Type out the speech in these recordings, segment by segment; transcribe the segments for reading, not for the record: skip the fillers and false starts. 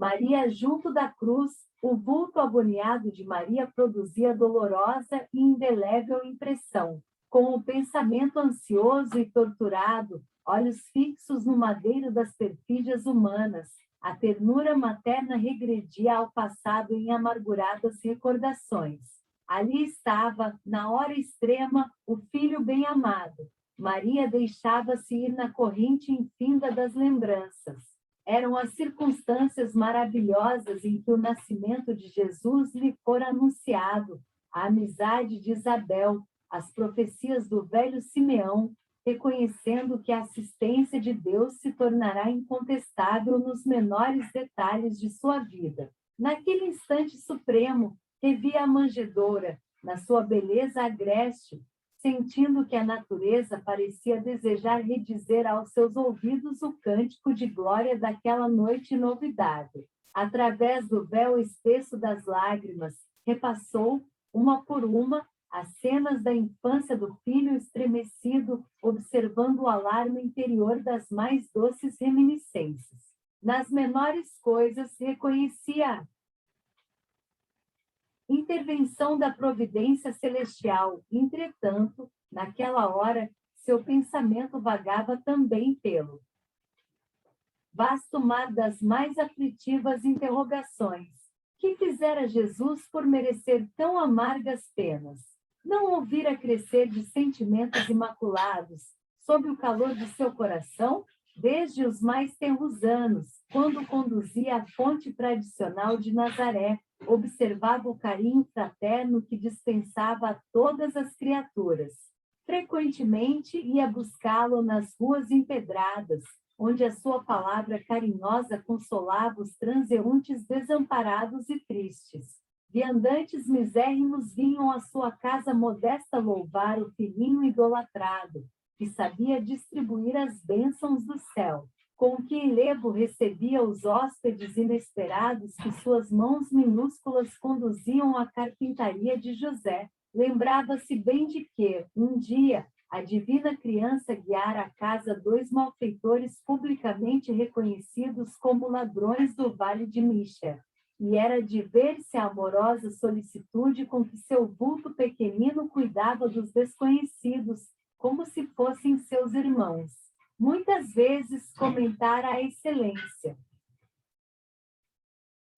Maria junto da cruz, o vulto agoniado de Maria produzia dolorosa e indelével impressão. Com o pensamento ansioso e torturado, olhos fixos no madeiro das perfídias humanas, a ternura materna regredia ao passado em amarguradas recordações. Ali estava, na hora extrema, o filho bem-amado. Maria deixava-se ir na corrente infinda das lembranças. Eram as circunstâncias maravilhosas em que o nascimento de Jesus lhe fora anunciado, a amizade de Isabel, as profecias do velho Simeão, reconhecendo que a assistência de Deus se tornará incontestável nos menores detalhes de sua vida. Naquele instante supremo, revia a manjedoura, na sua beleza agreste, sentindo que a natureza parecia desejar redizer aos seus ouvidos o cântico de glória daquela noite inovidade. Através do véu espesso das lágrimas, repassou, uma por uma, as cenas da infância do filho estremecido, observando o alarme interior das mais doces reminiscências. Nas menores coisas, reconhecia intervenção da providência celestial. Entretanto, naquela hora, seu pensamento vagava também pelo vasto mar das mais aflitivas interrogações. Que fizera Jesus por merecer tão amargas penas? Não ouvira crescer de sentimentos imaculados, sob o calor de seu coração, desde os mais tenros anos, quando conduzia à fonte tradicional de Nazaré, observava o carinho fraterno que dispensava a todas as criaturas. Frequentemente ia buscá-lo nas ruas empedradas, onde a sua palavra carinhosa consolava os transeuntes desamparados e tristes. Viandantes misérrimos vinham à sua casa modesta louvar o filhinho idolatrado, que sabia distribuir as bênçãos do céu, com que enlevo recebia os hóspedes inesperados que suas mãos minúsculas conduziam à carpintaria de José. Lembrava-se bem de que, um dia, a divina criança guiara à casa dois malfeitores publicamente reconhecidos como ladrões do Vale de Micha, e era de ver-se a amorosa solicitude com que seu vulto pequenino cuidava dos desconhecidos, como se fossem seus irmãos. Muitas vezes comentara a excelência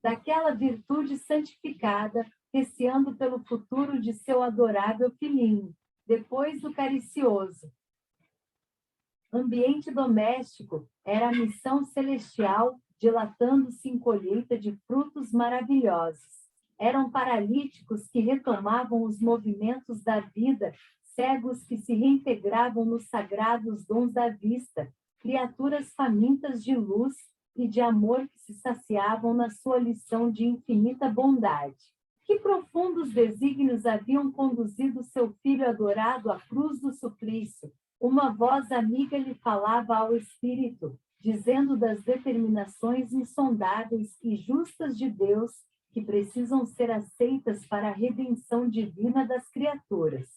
daquela virtude santificada, receando pelo futuro de seu adorável filhinho, depois do caricioso ambiente doméstico, era a missão celestial dilatando-se em colheita de frutos maravilhosos. Eram paralíticos que retomavam os movimentos da vida, cegos que se reintegravam nos sagrados dons da vista, criaturas famintas de luz e de amor que se saciavam na sua lição de infinita bondade. Que profundos desígnios haviam conduzido seu filho adorado à cruz do suplício? Uma voz amiga lhe falava ao espírito, dizendo das determinações insondáveis e justas de Deus que precisam ser aceitas para a redenção divina das criaturas.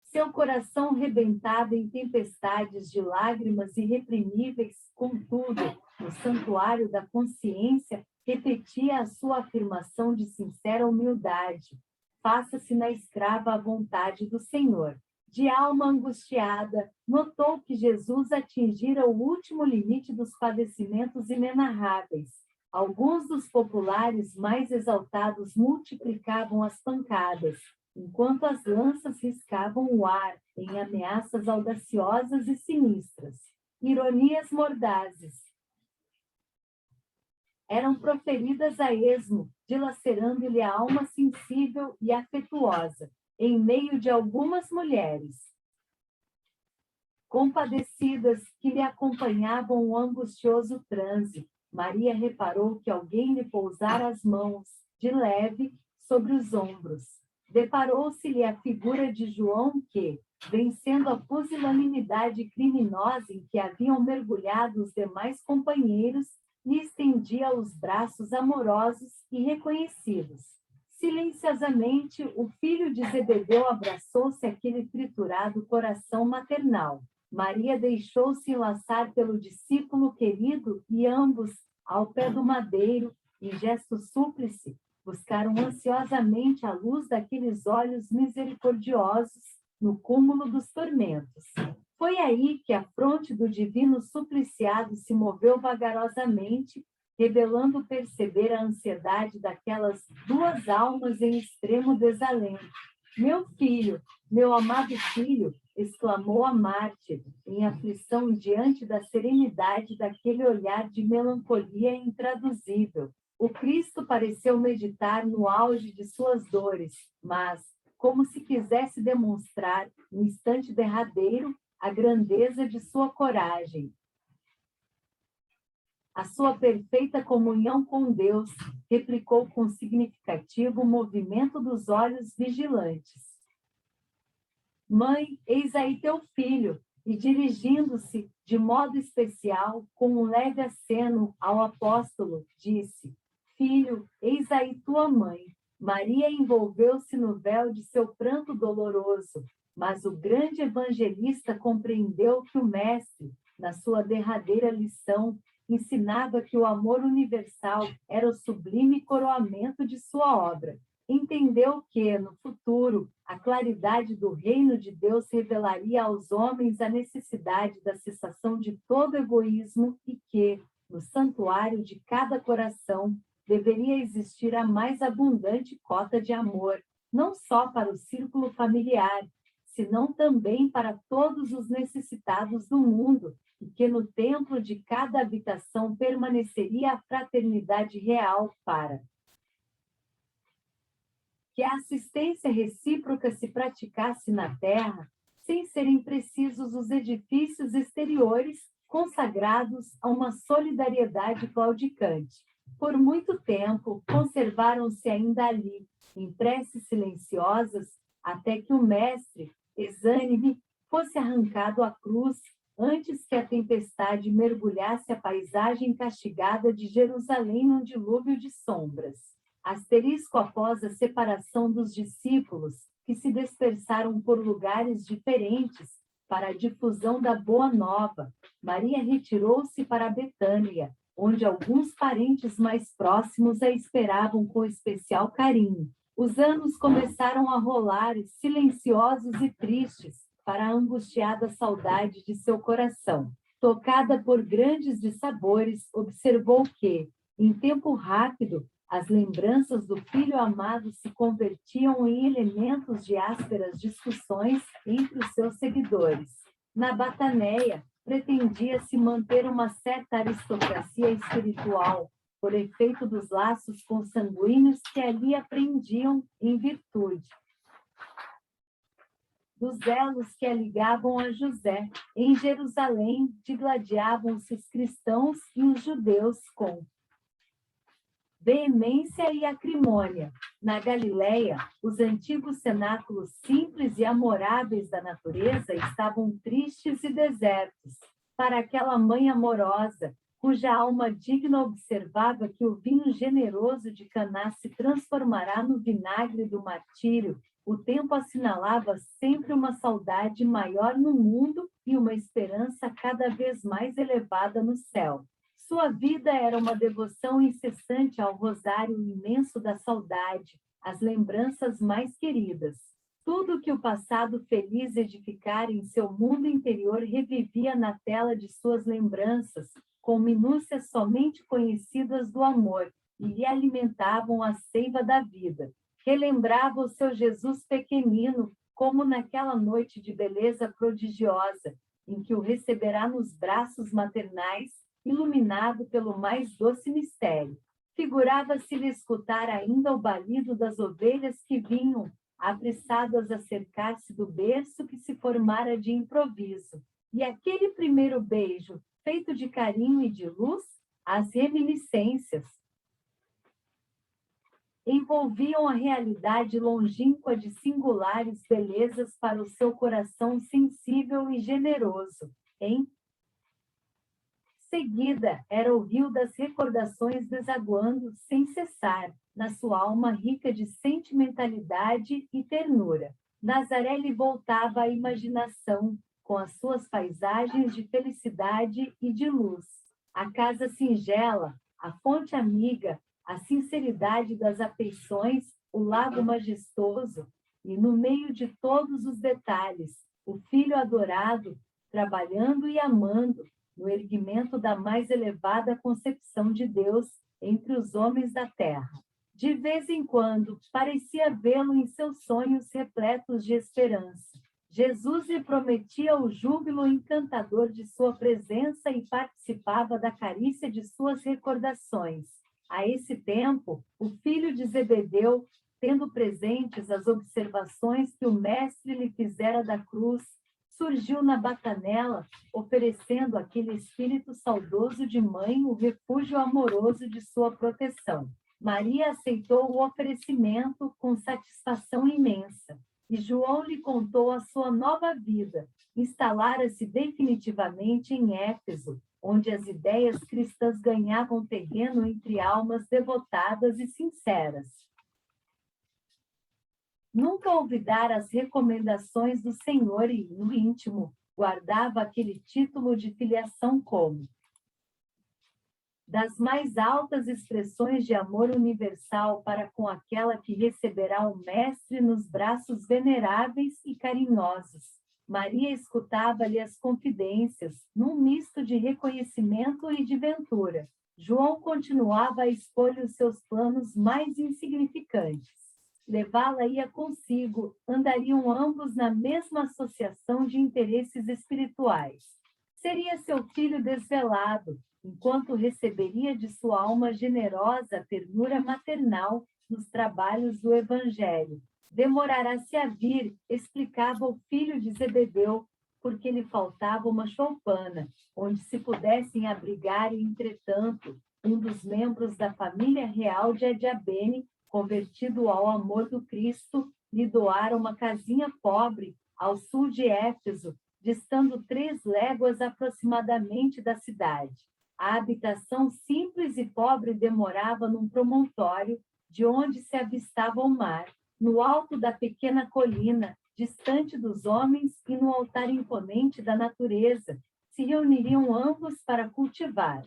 Seu coração rebentava em tempestades de lágrimas irreprimíveis, contudo, no santuário da consciência, repetia a sua afirmação de sincera humildade: faça-se na escrava a vontade do Senhor. De alma angustiada, notou que Jesus atingira o último limite dos padecimentos inenarráveis. Alguns dos populares mais exaltados multiplicavam as pancadas, enquanto as lanças riscavam o ar em ameaças audaciosas e sinistras. Ironias mordazes eram proferidas a esmo, dilacerando-lhe a alma sensível e afetuosa, em meio de algumas mulheres compadecidas que lhe acompanhavam o angustioso transe. Maria reparou que alguém lhe pousara as mãos, de leve, sobre os ombros. Deparou-se-lhe a figura de João que, vencendo a pusilanimidade criminosa em que haviam mergulhado os demais companheiros, lhe estendia os braços amorosos e reconhecidos. Silenciosamente, o filho de Zebedeu abraçou-se àquele triturado coração maternal. Maria deixou-se enlaçar pelo discípulo querido e ambos, ao pé do madeiro, em gesto súplice, buscaram ansiosamente a luz daqueles olhos misericordiosos no cúmulo dos tormentos. Foi aí que a fronte do divino supliciado se moveu vagarosamente, revelando perceber a ansiedade daquelas duas almas em extremo desalento. Meu amado filho, exclamou a mártir, em aflição diante da serenidade daquele olhar de melancolia intraduzível. O Cristo pareceu meditar no auge de suas dores, mas, como se quisesse demonstrar, no instante derradeiro, a grandeza de sua coragem. A sua perfeita comunhão com Deus, replicou com significativo movimento dos olhos vigilantes. Mãe, eis aí teu filho, e dirigindo-se de modo especial, com um leve aceno ao apóstolo, disse: Filho, eis aí tua mãe. Maria envolveu-se no véu de seu pranto doloroso, mas o grande evangelista compreendeu que o mestre, na sua derradeira lição, ensinava que o amor universal era o sublime coroamento de sua obra. Entendeu que, no futuro, a claridade do reino de Deus revelaria aos homens a necessidade da cessação de todo egoísmo e que, no santuário de cada coração, deveria existir a mais abundante cota de amor, não só para o círculo familiar, senão também para todos os necessitados do mundo, e que no templo de cada habitação permaneceria a fraternidade real para que a assistência recíproca se praticasse na terra, sem serem precisos os edifícios exteriores consagrados a uma solidariedade claudicante. Por muito tempo, conservaram-se ainda ali, em preces silenciosas, até que o mestre, exânime, fosse arrancado à cruz, antes que a tempestade mergulhasse a paisagem castigada de Jerusalém num dilúvio de sombras. Asterisco após a separação dos discípulos, que se dispersaram por lugares diferentes para a difusão da Boa Nova, Maria retirou-se para Betânia, onde alguns parentes mais próximos a esperavam com especial carinho. Os anos começaram a rolar, silenciosos e tristes, para a angustiada saudade de seu coração. Tocada por grandes dissabores, observou que, em tempo rápido, as lembranças do filho amado se convertiam em elementos de ásperas discussões entre os seus seguidores. Na Bataneia, pretendia-se manter uma certa aristocracia espiritual, por efeito dos laços consanguíneos que ali aprendiam em virtude dos elos que a ligavam a José. Em Jerusalém, digladiavam-se os cristãos e os judeus com veemência e acrimônia. Na Galileia, os antigos cenáculos simples e amoráveis da natureza estavam tristes e desertos. Para aquela mãe amorosa, cuja alma digna observava que o vinho generoso de Caná se transformará no vinagre do martírio, o tempo assinalava sempre uma saudade maior no mundo e uma esperança cada vez mais elevada no céu. Sua vida era uma devoção incessante ao rosário imenso da saudade, às lembranças mais queridas. Tudo que o passado feliz edificara em seu mundo interior revivia na tela de suas lembranças, com minúcias somente conhecidas do amor, e lhe alimentavam a seiva da vida. Relembrava o seu Jesus pequenino, como naquela noite de beleza prodigiosa, em que o receberá nos braços maternais, iluminado pelo mais doce mistério. Figurava-se-lhe escutar ainda o balido das ovelhas que vinham, apressadas a cercar-se do berço que se formara de improviso. E aquele primeiro beijo, feito de carinho e de luz, as reminiscências envolviam a realidade longínqua de singulares belezas para o seu coração sensível e generoso. Em seguida, era o rio das recordações desaguando sem cessar, na sua alma rica de sentimentalidade e ternura. Nazaré lhe voltava a imaginação, com as suas paisagens de felicidade e de luz. A casa singela, a fonte amiga, a sinceridade das afeições, o lado majestoso, e no meio de todos os detalhes, o Filho adorado, trabalhando e amando, no erguimento da mais elevada concepção de Deus entre os homens da terra. De vez em quando, parecia vê-lo em seus sonhos repletos de esperança. Jesus lhe prometia o júbilo encantador de sua presença e participava da carícia de suas recordações. A esse tempo, o filho de Zebedeu, tendo presentes as observações que o mestre lhe fizera da cruz, surgiu na bacanela, oferecendo àquele espírito saudoso de mãe o refúgio amoroso de sua proteção. Maria aceitou o oferecimento com satisfação imensa, e João lhe contou a sua nova vida. Instalara-se definitivamente em Éfeso, onde as ideias cristãs ganhavam terreno entre almas devotadas e sinceras. Nunca olvidara as recomendações do Senhor e, no íntimo, guardava aquele título de filiação como das mais altas expressões de amor universal para com aquela que receberá o Mestre nos braços veneráveis e carinhosos. Maria escutava-lhe as confidências, num misto de reconhecimento e de ventura. João continuava a expor-lhe os seus planos mais insignificantes. Levá-la-ia consigo, andariam ambos na mesma associação de interesses espirituais. Seria seu filho desvelado, enquanto receberia de sua alma generosa a ternura maternal nos trabalhos do Evangelho. Demorará-se a vir, explicava o filho de Zebedeu, porque lhe faltava uma choupana, onde se pudessem abrigar e, entretanto, um dos membros da família real de Adiabene, convertido ao amor do Cristo, lhe doara uma casinha pobre ao sul de Éfeso, distando 3 léguas aproximadamente da cidade. A habitação simples e pobre demorava num promontório, de onde se avistava o mar, no alto da pequena colina, distante dos homens e no altar imponente da natureza, se reuniriam ambos para cultivar.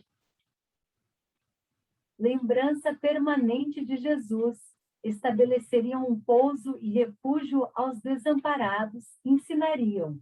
Lembrança permanente de Jesus, estabeleceriam um pouso e refúgio aos desamparados, ensinariam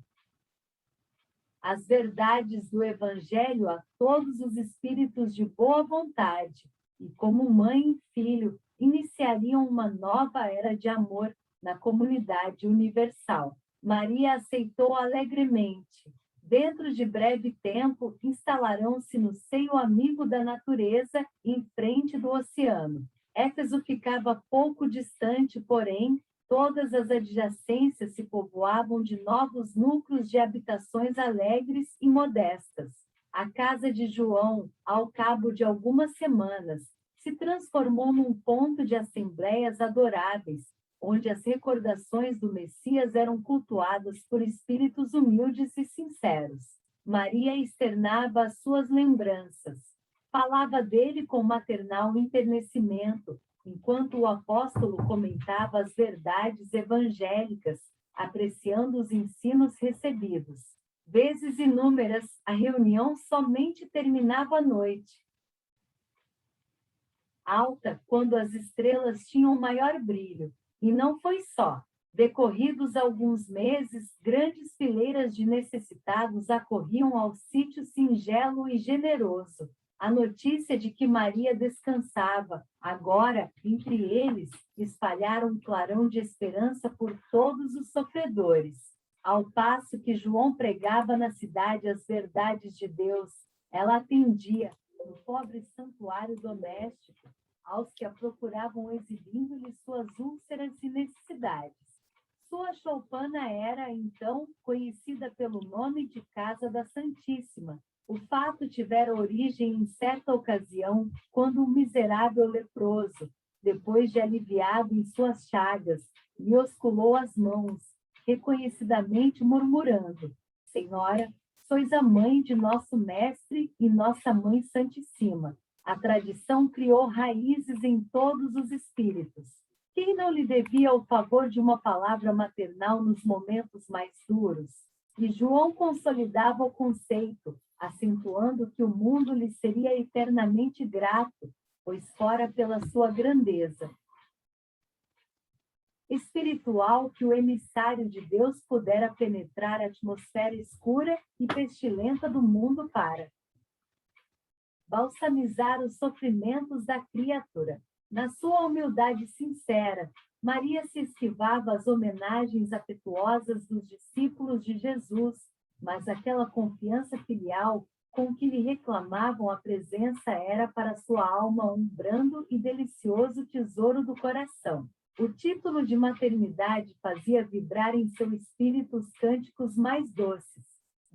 as verdades do Evangelho a todos os espíritos de boa vontade, e como mãe e filho, iniciariam uma nova era de amor na comunidade universal. Maria aceitou alegremente. Dentro de breve tempo, instalarão-se no seio amigo da natureza, em frente do oceano. Éfeso ficava pouco distante, porém, todas as adjacências se povoavam de novos núcleos de habitações alegres e modestas. A casa de João, ao cabo de algumas semanas, se transformou num ponto de assembleias adoráveis, onde as recordações do Messias eram cultuadas por espíritos humildes e sinceros. Maria externava as suas lembranças. Falava dele com maternal enternecimento, enquanto o apóstolo comentava as verdades evangélicas, apreciando os ensinos recebidos. Vezes inúmeras, a reunião somente terminava à noite. Alta, quando as estrelas tinham maior brilho, e não foi só. Decorridos alguns meses, grandes fileiras de necessitados acorriam ao sítio singelo e generoso. A notícia de que Maria descansava, agora, entre eles, espalhara um clarão de esperança por todos os sofredores. Ao passo que João pregava na cidade as verdades de Deus, ela atendia, no pobre santuário doméstico, aos que a procuravam exibindo-lhe suas úlceras e necessidades. Sua choupana era, então, conhecida pelo nome de Casa da Santíssima. O fato tivera origem em certa ocasião, quando um miserável leproso, depois de aliviado em suas chagas, lhe osculou as mãos, reconhecidamente murmurando: Senhora, sois a mãe de nosso Mestre e nossa Mãe Santíssima. A tradição criou raízes em todos os espíritos. Quem não lhe devia o favor de uma palavra maternal nos momentos mais duros? E João consolidava o conceito, acentuando que o mundo lhe seria eternamente grato pois fora pela sua grandeza espiritual que o emissário de Deus pudera penetrar a atmosfera escura e pestilenta do mundo para balsamizar os sofrimentos da criatura. Na sua humildade sincera, Maria se esquivava às homenagens afetuosas dos discípulos de Jesus, mas aquela confiança filial com que lhe reclamavam a presença era para sua alma um brando e delicioso tesouro do coração. O título de maternidade fazia vibrar em seu espírito os cânticos mais doces.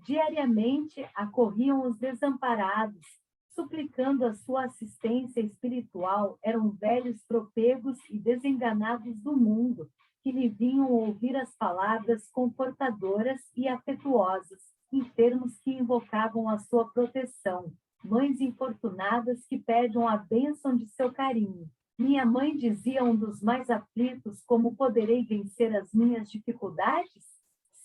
Diariamente acorriam os desamparados, suplicando a sua assistência espiritual. Eram velhos tropegos e desenganados do mundo, que lhe vinham ouvir as palavras confortadoras e afetuosas, em termos que invocavam a sua proteção. Mães infortunadas que pedem a bênção de seu carinho. Minha mãe dizia a um dos mais aflitos: como poderei vencer as minhas dificuldades?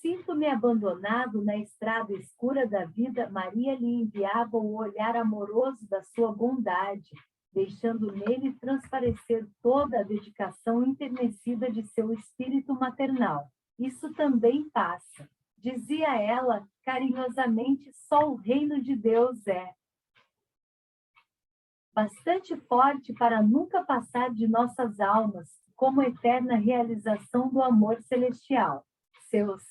Sinto-me abandonado na estrada escura da vida. Maria lhe enviava o olhar amoroso da sua bondade, deixando nele transparecer toda a dedicação enternecida de seu espírito maternal. Isso também passa. Dizia ela carinhosamente: só o reino de Deus é bastante forte para nunca passar de nossas almas, como eterna realização do amor celestial. Seus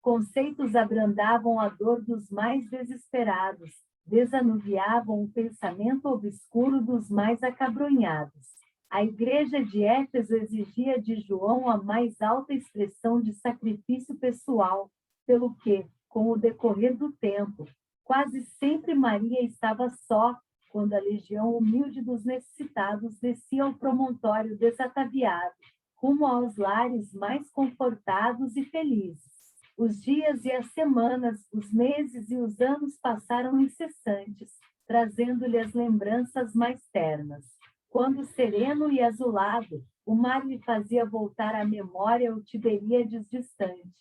conceitos abrandavam a dor dos mais desesperados, desanuviavam o pensamento obscuro dos mais acabrunhados. A igreja de Éfeso exigia de João a mais alta expressão de sacrifício pessoal, pelo que, com o decorrer do tempo, quase sempre Maria estava só, quando a legião humilde dos necessitados descia ao promontório desataviado, rumo aos lares mais confortados e felizes. Os dias e as semanas, os meses e os anos passaram incessantes, trazendo-lhe as lembranças mais ternas. Quando sereno e azulado, o mar lhe fazia voltar à memória o Tiberíades distante.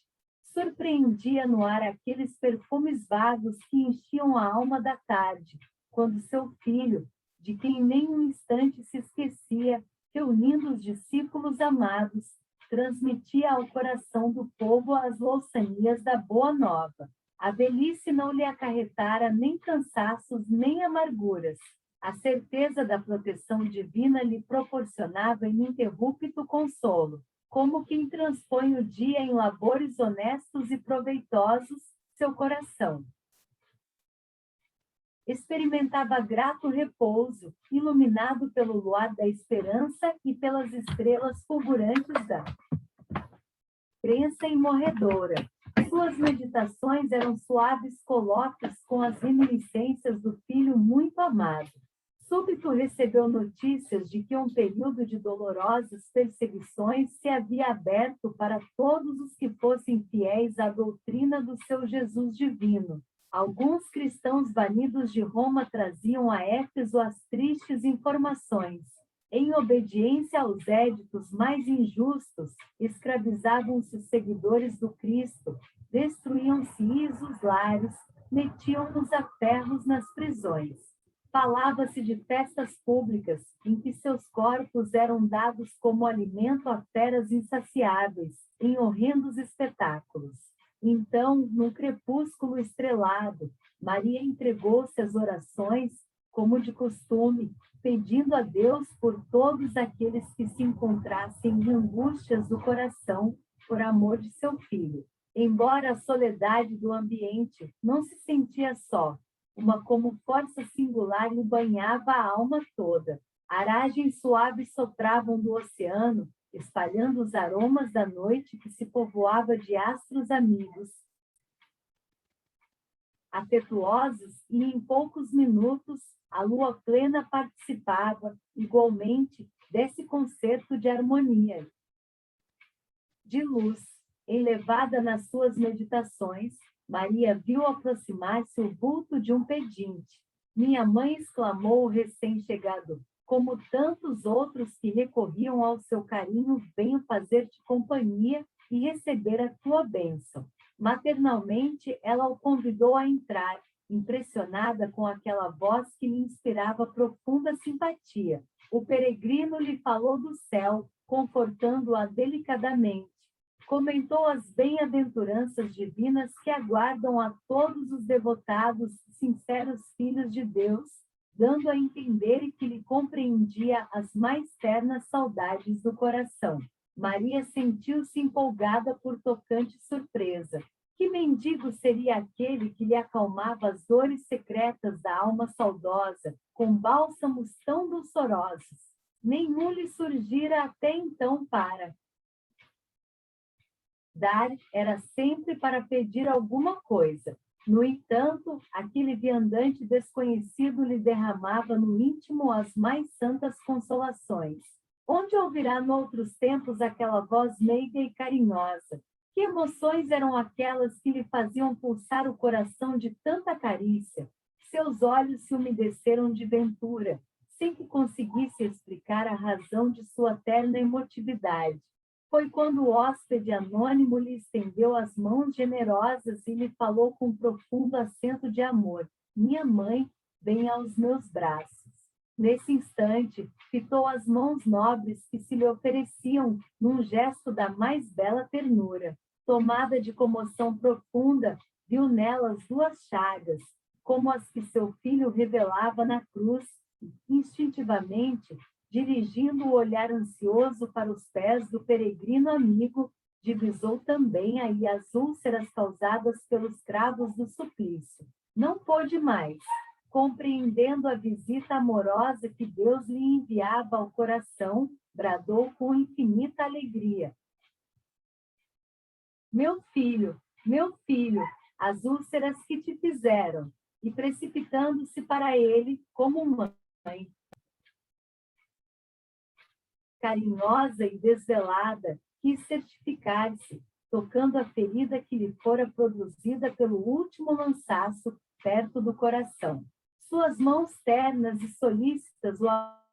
Surpreendia no ar aqueles perfumes vagos que enchiam a alma da tarde, quando seu filho, de quem nem um instante se esquecia, reunindo os discípulos amados, transmitia ao coração do povo as louçanias da Boa Nova. A velhice não lhe acarretara nem cansaços, nem amarguras. A certeza da proteção divina lhe proporcionava ininterrupto consolo, como quem transpõe o dia em labores honestos e proveitosos seu coração. Experimentava grato repouso, iluminado pelo luar da esperança e pelas estrelas fulgurantes da crença imorredora. Suas meditações eram suaves colóquios com as reminiscências do filho muito amado. Súbito recebeu notícias de que um período de dolorosas perseguições se havia aberto para todos os que fossem fiéis à doutrina do seu Jesus divino. Alguns cristãos banidos de Roma traziam a Éfeso as tristes informações. Em obediência aos éditos mais injustos, escravizavam-se os seguidores do Cristo, destruíam-se isos lares, metiam-nos a ferros nas prisões. Falava-se de festas públicas, em que seus corpos eram dados como alimento a feras insaciáveis, em horrendos espetáculos. Então, num crepúsculo estrelado, Maria entregou-se às orações, como de costume, pedindo a Deus por todos aqueles que se encontrassem em angústias do coração por amor de seu filho. Embora a soledade do ambiente, não se sentia só. Uma como força singular lhe banhava a alma toda. Aragens suaves sopravam do oceano, espalhando os aromas da noite que se povoava de astros amigos, afetuosos, e em poucos minutos a lua plena participava, igualmente, desse concerto de harmonia, de luz. Elevada nas suas meditações, Maria viu aproximar-se o vulto de um pedinte. Minha mãe, exclamou o recém-chegado, como tantos outros que recorriam ao seu carinho, venho fazer-te companhia e receber a tua bênção. Maternalmente, ela o convidou a entrar, impressionada com aquela voz que lhe inspirava profunda simpatia. O peregrino lhe falou do céu, confortando-a delicadamente. Comentou as bem-aventuranças divinas que aguardam a todos os devotados, sinceros filhos de Deus, dando a entender que lhe compreendia as mais ternas saudades do coração. Maria sentiu-se empolgada por tocante surpresa. Que mendigo seria aquele que lhe acalmava as dores secretas da alma saudosa, com bálsamos tão dulçorosos? Nenhum lhe surgira até então para dar, era sempre para pedir alguma coisa. No entanto, aquele viandante desconhecido lhe derramava no íntimo as mais santas consolações. Onde ouvirá noutros tempos aquela voz meiga e carinhosa? Que emoções eram aquelas que lhe faziam pulsar o coração de tanta carícia? Seus olhos se umedeceram de ventura, sem que conseguisse explicar a razão de sua terna emotividade. Foi quando o hóspede anônimo lhe estendeu as mãos generosas e lhe falou com profundo acento de amor: minha mãe, venha aos meus braços. Nesse instante, fitou as mãos nobres que se lhe ofereciam num gesto da mais bela ternura. Tomada de comoção profunda, viu nelas duas chagas, como as que seu filho revelava na cruz. Instintivamente, dirigindo o olhar ansioso para os pés do peregrino amigo, divisou também aí as úlceras causadas pelos cravos do suplício. Não pôde mais, compreendendo a visita amorosa que Deus lhe enviava ao coração, bradou com infinita alegria: meu filho, as úlceras que te fizeram, e precipitando-se para ele como mãe, carinhosa e desvelada, quis certificar-se, tocando a ferida que lhe fora produzida pelo último lançaço perto do coração. Suas mãos ternas e solícitas o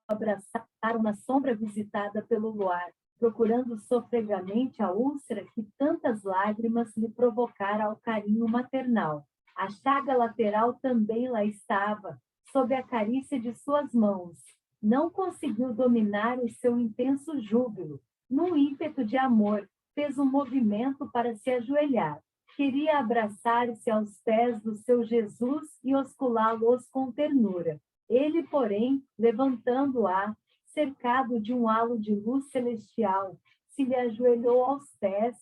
abraçaram na sombra visitada pelo luar, procurando sofregamente a úlcera que tantas lágrimas lhe provocara ao carinho maternal. A chaga lateral também lá estava, sob a carícia de suas mãos. Não conseguiu dominar o seu intenso júbilo. Num ímpeto de amor, fez um movimento para se ajoelhar. Queria abraçar-se aos pés do seu Jesus e osculá-los com ternura. Ele, porém, levantando-a, cercado de um halo de luz celestial, se lhe ajoelhou aos pés,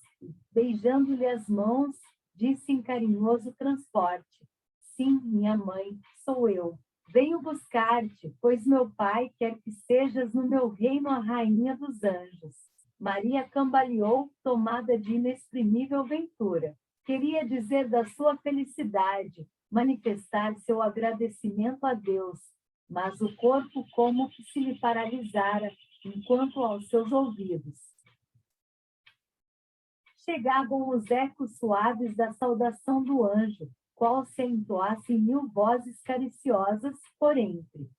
beijando-lhe as mãos, disse em carinhoso transporte: sim, minha mãe, sou eu. Venho buscar-te, pois meu pai quer que sejas no meu reino a rainha dos anjos. Maria cambaleou, tomada de inexprimível ventura. Queria dizer da sua felicidade, manifestar seu agradecimento a Deus, mas o corpo como que se lhe paralisara, enquanto aos seus ouvidos chegavam os ecos suaves da saudação do anjo, qual se entoasse em 1000 vozes cariciosas por entre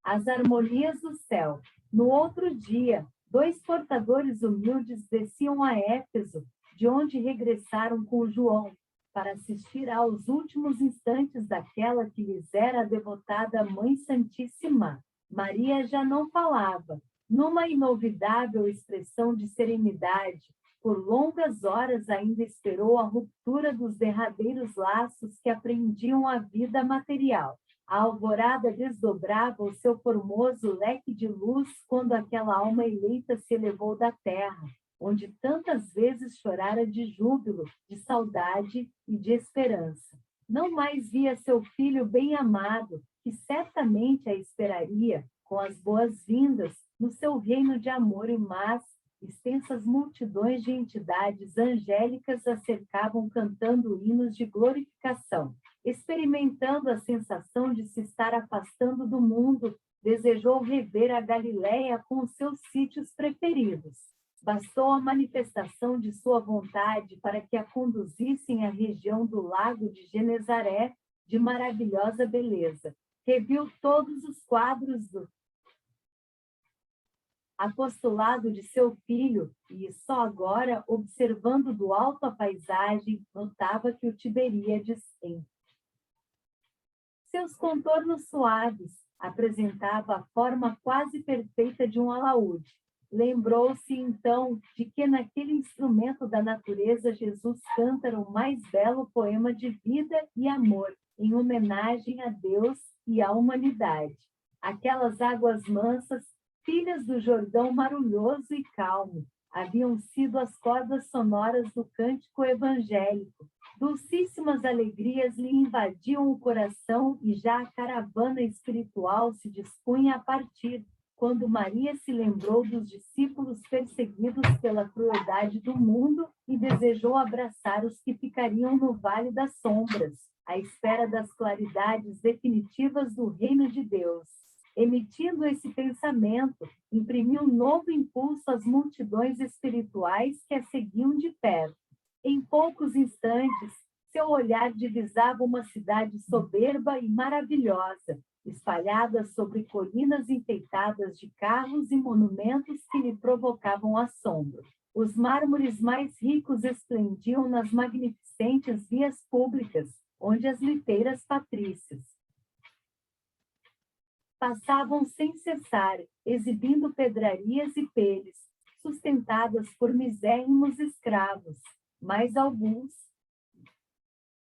as harmonias do céu. No outro dia, 2 portadores humildes desciam a Éfeso, de onde regressaram com João, para assistir aos últimos instantes daquela que lhes era a devotada Mãe Santíssima. Maria já não falava, numa inolvidável expressão de serenidade. Por longas horas ainda esperou a ruptura dos derradeiros laços que aprendiam a vida material. A alvorada desdobrava o seu formoso leque de luz quando aquela alma eleita se elevou da terra, onde tantas vezes chorara de júbilo, de saudade e de esperança. Não mais via seu filho bem-amado, que certamente a esperaria, com as boas-vindas, no seu reino de amor, mas extensas multidões de entidades angélicas a cercavam cantando hinos de glorificação. Experimentando a sensação de se estar afastando do mundo, desejou rever a Galiléia com os seus sítios preferidos. Bastou a manifestação de sua vontade para que a conduzissem à região do lago de Genezaré, de maravilhosa beleza. Reviu todos os quadros do apostolado de seu filho, e só agora, observando do alto a paisagem, notava que o Tiberíades, em Seus contornos suaves apresentavam a forma quase perfeita de um alaúde. Lembrou-se, então, de que naquele instrumento da natureza Jesus canta o mais belo poema de vida e amor, em homenagem a Deus e à humanidade. Aquelas águas mansas, filhas do Jordão marulhoso e calmo, haviam sido as cordas sonoras do cântico evangélico. Dulcíssimas alegrias lhe invadiam o coração e já a caravana espiritual se dispunha a partir, quando Maria se lembrou dos discípulos perseguidos pela crueldade do mundo e desejou abraçar os que ficariam no Vale das Sombras, à espera das claridades definitivas do reino de Deus. Emitindo esse pensamento, imprimiu um novo impulso às multidões espirituais que a seguiam de perto. Em poucos instantes, seu olhar divisava uma cidade soberba e maravilhosa, espalhada sobre colinas enfeitadas de carros e monumentos que lhe provocavam assombro. Os mármores mais ricos esplendiam nas magnificentes vias públicas, onde as liteiras patrícias passavam sem cessar, exibindo pedrarias e peles, sustentadas por misérrimos escravos, mas alguns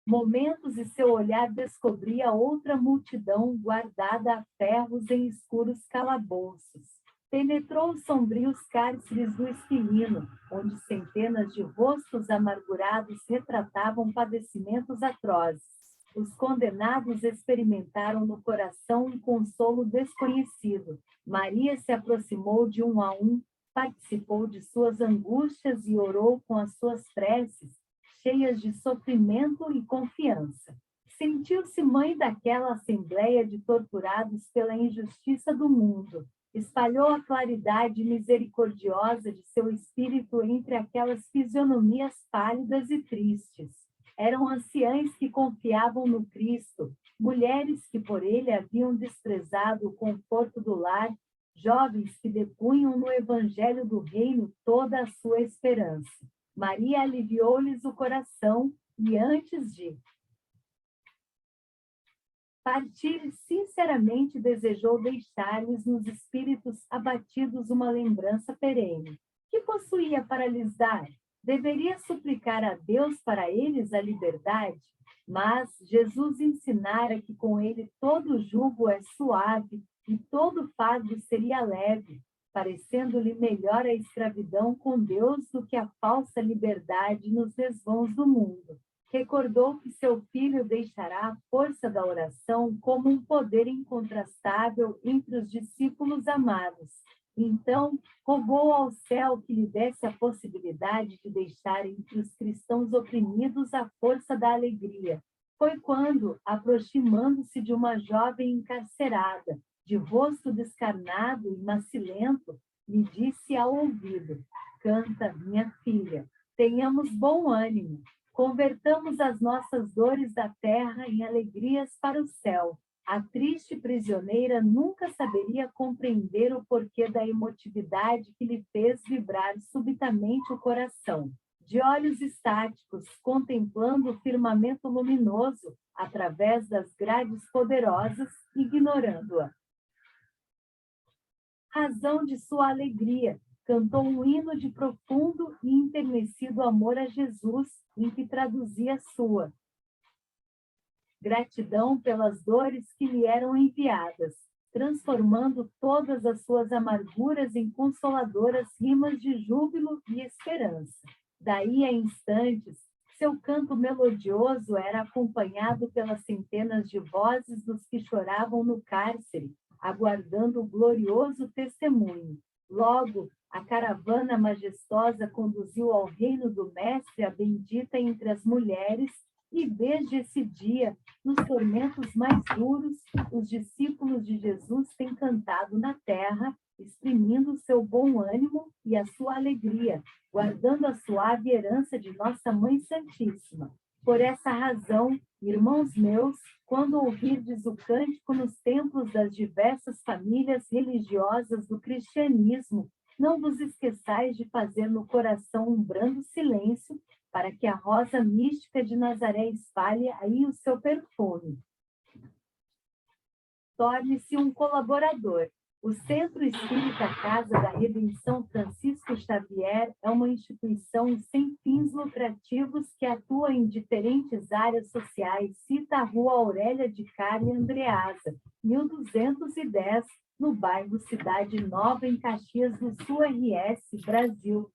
momentos e seu olhar descobria outra multidão guardada a ferros em escuros calabouços. Penetrou os sombrios cárceres do Esquilino, onde centenas de rostos amargurados retratavam padecimentos atrozes. Os condenados experimentaram no coração um consolo desconhecido. Maria se aproximou de um a um, participou de suas angústias e orou com as suas preces, cheias de sofrimento e confiança. Sentiu-se mãe daquela assembleia de torturados pela injustiça do mundo. Espalhou a claridade misericordiosa de seu espírito entre aquelas fisionomias pálidas e tristes. Eram anciães que confiavam no Cristo, mulheres que por ele haviam desprezado o conforto do lar, jovens que depunham no evangelho do reino toda a sua esperança. Maria aliviou-lhes o coração e, antes de partir, sinceramente desejou deixar-lhes nos espíritos abatidos uma lembrança perene. Que possuía para lhes dar? Deveria suplicar a Deus para eles a liberdade, mas Jesus ensinara que com ele todo jugo é suave e todo fardo seria leve, parecendo-lhe melhor a escravidão com Deus do que a falsa liberdade nos desvãos do mundo. Recordou que seu filho deixará a força da oração como um poder incontrastável entre os discípulos amados. Então, rogou ao céu que lhe desse a possibilidade de deixar entre os cristãos oprimidos a força da alegria. Foi quando, aproximando-se de uma jovem encarcerada, de rosto descarnado e macilento, lhe disse ao ouvido: canta, minha filha, tenhamos bom ânimo, convertamos as nossas dores da terra em alegrias para o céu. A triste prisioneira nunca saberia compreender o porquê da emotividade que lhe fez vibrar subitamente o coração. De olhos estáticos, contemplando o firmamento luminoso através das grades poderosas, ignorando-a. Razão de sua alegria, cantou um hino de profundo e enternecido amor a Jesus, em que traduzia sua gratidão pelas dores que lhe eram enviadas, transformando todas as suas amarguras em consoladoras rimas de júbilo e esperança. Daí a instantes, seu canto melodioso era acompanhado pelas centenas de vozes dos que choravam no cárcere, aguardando o glorioso testemunho. Logo, a caravana majestosa conduziu ao reino do Mestre a bendita entre as mulheres, e desde esse dia, nos tormentos mais duros, os discípulos de Jesus têm cantado na terra, exprimindo seu bom ânimo e a sua alegria, guardando a suave herança de nossa Mãe Santíssima. Por essa razão, irmãos meus, quando ouvirdes o cântico nos templos das diversas famílias religiosas do cristianismo, não vos esqueçais de fazer no coração um brando silêncio, para que a rosa mística de Nazaré espalhe aí o seu perfume. torne-se um colaborador. O Centro Espírita Casa da Redenção Francisco Xavier é uma instituição sem fins lucrativos que atua em diferentes áreas sociais. Cita a Rua Aurélia de Carli Andreasa, 1210, no bairro Cidade Nova, em Caxias do Sul, RS, Brasil.